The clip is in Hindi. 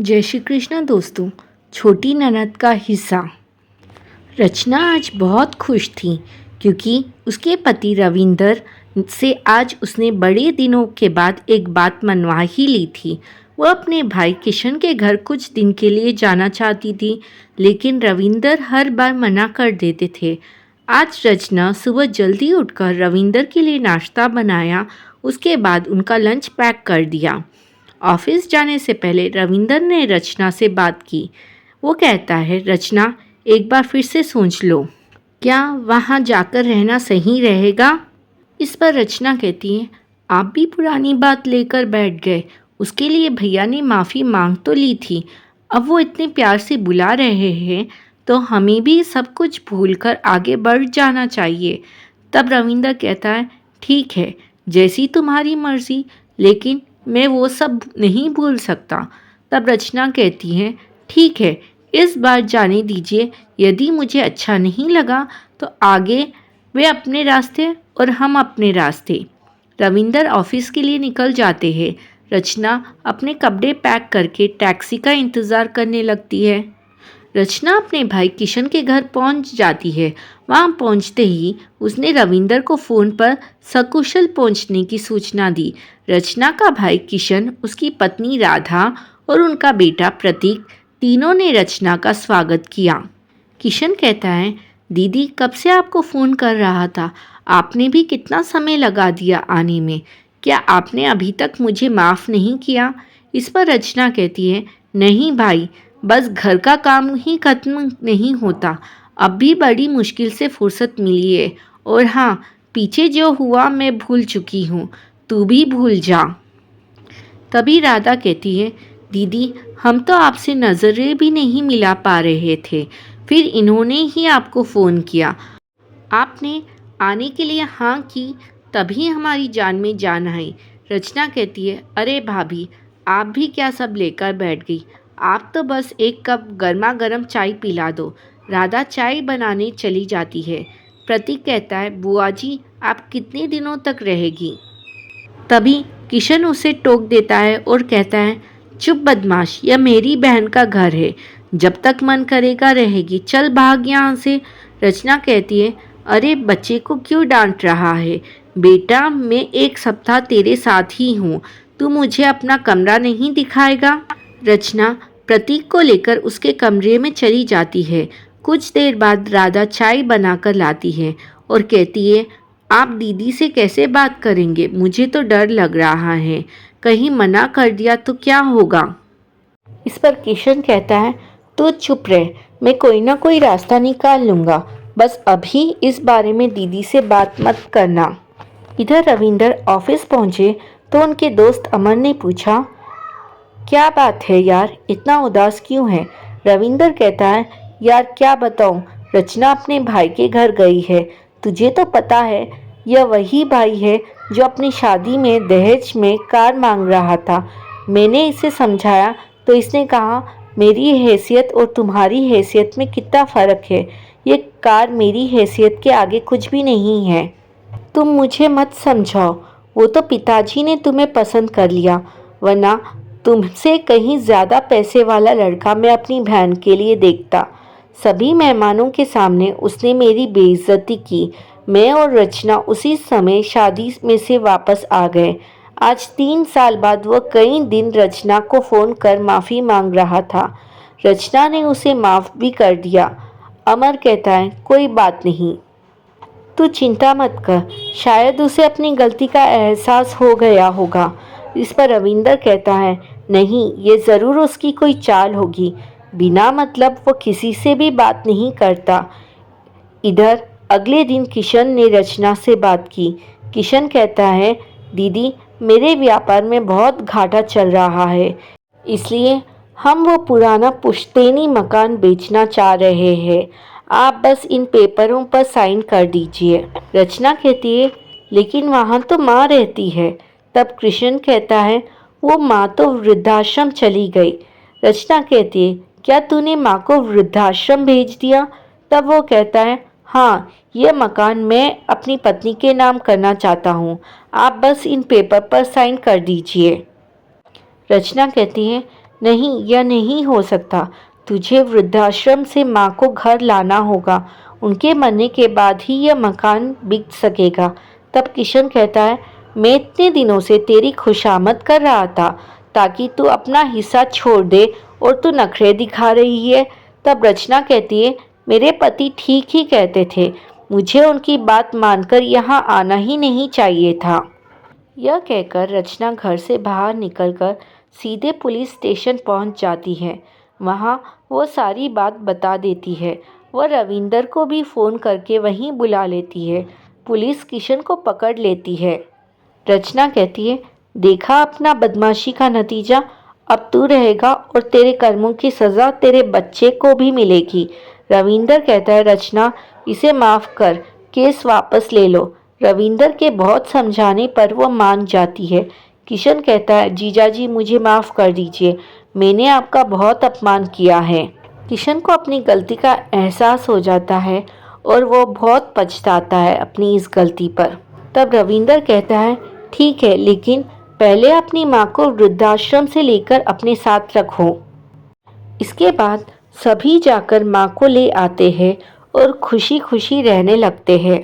जय श्री कृष्ण दोस्तों। छोटी ननद का हिस्सा। रचना आज बहुत खुश थी क्योंकि उसके पति रविंदर से आज उसने बड़े दिनों के बाद एक बात मनवा ही ली थी। वह अपने भाई किशन के घर कुछ दिन के लिए जाना चाहती थी, लेकिन रविंदर हर बार मना कर देते थे। आज रचना सुबह जल्दी उठकर रविंदर के लिए नाश्ता बनाया, उसके बाद उनका लंच पैक कर दिया। ऑफिस जाने से पहले रविंदर ने रचना से बात की। वो कहता है, रचना एक बार फिर से सोच लो, क्या वहाँ जाकर रहना सही रहेगा? इस पर रचना कहती है, आप भी पुरानी बात लेकर बैठ गए। उसके लिए भैया ने माफ़ी मांग तो ली थी, अब वो इतने प्यार से बुला रहे हैं तो हमें भी सब कुछ भूलकर आगे बढ़ जाना चाहिए। तब रविंदर कहता है, ठीक है, जैसी तुम्हारी मर्जी, लेकिन मैं वो सब नहीं भूल सकता। तब रचना कहती है, ठीक है, इस बार जाने दीजिए। यदि मुझे अच्छा नहीं लगा तो आगे वे अपने रास्ते और हम अपने रास्ते। रविंदर ऑफिस के लिए निकल जाते हैं। रचना अपने कपड़े पैक करके टैक्सी का इंतज़ार करने लगती है। रचना अपने भाई किशन के घर पहुंच जाती है। वहां पहुंचते ही उसने रविंदर को फ़ोन पर सकुशल पहुंचने की सूचना दी। रचना का भाई किशन, उसकी पत्नी राधा और उनका बेटा प्रतीक, तीनों ने रचना का स्वागत किया। किशन कहता है, दीदी कब से आपको फ़ोन कर रहा था, आपने भी कितना समय लगा दिया आने में। क्या आपने अभी तक मुझे माफ़ नहीं किया? इस पर रचना कहती है, नहीं भाई, बस घर का काम ही खत्म नहीं होता, अब भी बड़ी मुश्किल से फुर्सत मिली है। और हाँ, पीछे जो हुआ मैं भूल चुकी हूँ, तू भी भूल जा। तभी राधा कहती है, दीदी हम तो आपसे नज़रें भी नहीं मिला पा रहे थे, फिर इन्होंने ही आपको फ़ोन किया। आपने आने के लिए हाँ की, तभी हमारी जान में जान आई। रचना कहती है, अरे भाभी, आप भी क्या सब लेकर बैठ गई, आप तो बस एक कप गर्मा गर्म चाय पिला दो। राधा चाय बनाने चली जाती है। प्रतीक कहता है, बुआ जी आप कितने दिनों तक रहेगी? तभी किशन उसे टोक देता है और कहता है, चुप बदमाश, यह मेरी बहन का घर है, जब तक मन करेगा रहेगी, चल भाग यहाँ से। रचना कहती है, अरे बच्चे को क्यों डांट रहा है? बेटा मैं एक सप्ताह तेरे साथ ही हूँ, तू मुझे अपना कमरा नहीं दिखाएगा? रचना प्रतीक को लेकर उसके कमरे में चली जाती है। कुछ देर बाद राधा चाय बनाकर लाती है और कहती है, आप दीदी से कैसे बात करेंगे? मुझे तो डर लग रहा है, कहीं मना कर दिया तो क्या होगा? इस पर किशन कहता है, तू चुप रह, मैं कोई ना कोई रास्ता निकाल लूँगा, बस अभी इस बारे में दीदी से बात मत करना। इधर रविंदर ऑफिस पहुँचे तो उनके दोस्त अमर ने पूछा, क्या बात है यार, इतना उदास क्यों है? रविंदर कहता है, यार क्या बताऊँ, रचना अपने भाई के घर गई है। तुझे तो पता है यह वही भाई है जो अपनी शादी में दहेज में कार मांग रहा था। मैंने इसे समझाया तो इसने कहा, मेरी हैसियत और तुम्हारी हैसियत में कितना फ़र्क है, ये कार मेरी हैसियत के आगे कुछ भी नहीं है। तुम मुझे मत समझाओ, वो तो पिताजी ने तुम्हें पसंद कर लिया, वरना तुमसे कहीं ज़्यादा पैसे वाला लड़का मैं अपनी बहन के लिए देखता। सभी मेहमानों के सामने उसने मेरी बेइज्जती की। मैं और रचना उसी समय शादी में से वापस आ गए। आज 3 साल बाद वह कई दिन रचना को फ़ोन कर माफ़ी मांग रहा था। रचना ने उसे माफ़ भी कर दिया। अमर कहता है, कोई बात नहीं, तू चिंता मत कर, शायद उसे अपनी गलती का एहसास हो गया होगा। इस पर रविंदर कहता है, नहीं, ये ज़रूर उसकी कोई चाल होगी, बिना मतलब वो किसी से भी बात नहीं करता। इधर अगले दिन किशन ने रचना से बात की। किशन कहता है, दीदी मेरे व्यापार में बहुत घाटा चल रहा है, इसलिए हम वो पुराना पुश्तैनी मकान बेचना चाह रहे हैं। आप बस इन पेपरों पर साइन कर दीजिए। रचना कहती है, लेकिन वहाँ तो माँ रहती है। तब कृष्ण कहता है, वो माँ तो वृद्धाश्रम चली गई। रचना कहती है, क्या तूने माँ को वृद्धाश्रम भेज दिया? तब वो कहता है, हाँ, यह मकान मैं अपनी पत्नी के नाम करना चाहता हूँ, आप बस इन पेपर पर साइन कर दीजिए। रचना कहती है, नहीं, यह नहीं हो सकता। तुझे वृद्धाश्रम से माँ को घर लाना होगा। उनके मरने के बाद ही यह मकान बिक सकेगा। तब किशन कहता है, मैं इतने दिनों से तेरी खुशामद कर रहा था ताकि तू अपना हिस्सा छोड़ दे और तू नखरे दिखा रही है। तब रचना कहती है, मेरे पति ठीक ही कहते थे, मुझे उनकी बात मानकर यहाँ आना ही नहीं चाहिए था। यह कहकर रचना घर से बाहर निकलकर सीधे पुलिस स्टेशन पहुंच जाती है। वहां वो सारी बात बता देती है। वह रविंदर को भी फ़ोन करके वहीं बुला लेती है। पुलिस किशन को पकड़ लेती है। रचना कहती है, देखा अपना बदमाशी का नतीजा। अब तू रहेगा और तेरे कर्मों की सज़ा तेरे बच्चे को भी मिलेगी। रविंदर कहता है, रचना इसे माफ़ कर, केस वापस ले लो। रविंदर के बहुत समझाने पर वो मान जाती है। किशन कहता है, जीजाजी मुझे माफ़ कर दीजिए, मैंने आपका बहुत अपमान किया है। किशन को अपनी गलती का एहसास हो जाता है और वो बहुत पछताता है अपनी इस गलती पर। तब रविंदर कहता है, ठीक है, लेकिन पहले अपनी माँ को वृद्धाश्रम से लेकर अपने साथ रखो। इसके बाद सभी जाकर माँ को ले आते हैं और खुशी खुशी रहने लगते हैं।